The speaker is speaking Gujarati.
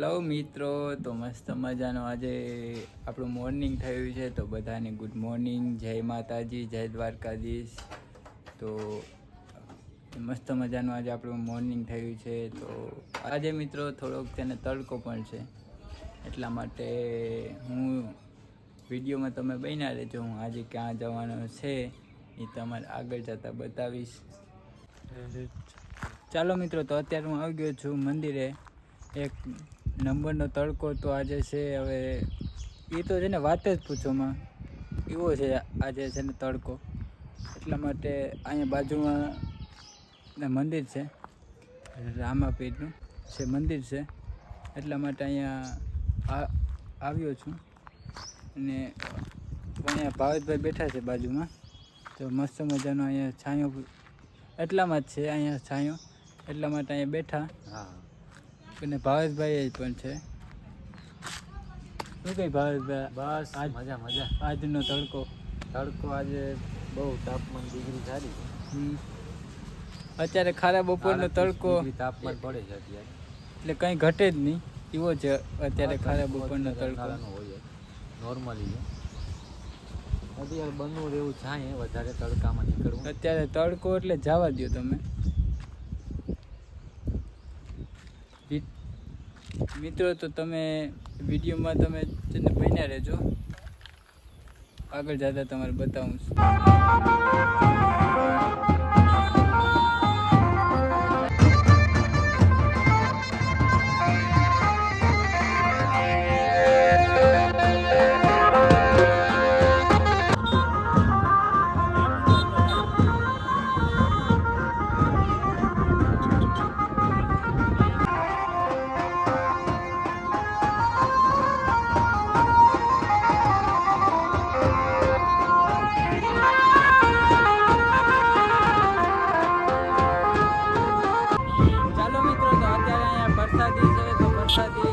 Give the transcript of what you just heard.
હેલો મિત્રો, તો મસ્ત મજાનો આજે આપણું મોર્નિંગ થયું છે. તો બધાને ગુડ મોર્નિંગ, જય માતાજી, જય દ્વારકાધીશ. તો મસ્ત મજાનું આજે આપણું મોર્નિંગ થયું છે. તો આજે મિત્રો થોડોક તેને તડકો પણ છે, એટલા માટે હું વિડીયોમાં તમે બન્યા રહેજો. હું આજે ક્યાં જવાનો છે એ તમારે આગળ જતાં બતાવીશ. ચાલો મિત્રો, તો અત્યારે હું આવી ગયો છું મંદિરે. એક નંબરનો તડકો તો આજે છે. હવે એ તો છે ને વાત જ પૂછોમાં એવો છે આજે છે ને તડકો. એટલા માટે અહીંયા બાજુમાં મંદિર છે, રામાપીરનું છે મંદિર છે. એટલા માટે અહીંયા આવ્યો છું. અને અહીંયા ભાવેશભાઈ બેઠા છે બાજુમાં. તો મસ્ત મજાનો અહીંયા છાંયો એટલામાં જ છે, અહીંયા છાંયો એટલા માટે અહીંયા બેઠા. હા, અને ભાવેશભાઈ પણ છે. શું કઈ ભાવેશભાઈ? બસ મજા મજા. આજનો તડકો આજે બહુ તાપમાન ડિગ્રી સારી છે. અત્યારે ખારા બપોરનો તડકો તાપમાન પડે છે અત્યારે, એટલે કંઈ ઘટે જ નહીં એવો છે અત્યારે ખારા બપોરનો તડકો હોય નોર્મલી છે. અત્યારે બનવું રહેવું થાય, વધારે તડકામાં નીકળવું. અત્યારે તડકો એટલે જવા દો તમે. મિત્રો, તો તમે વિડીયોમાં તમે તેને બન્યા રહેજો, આગળ જતા તમારે બતાવું છું. વરસાદી છે, તો વરસાદી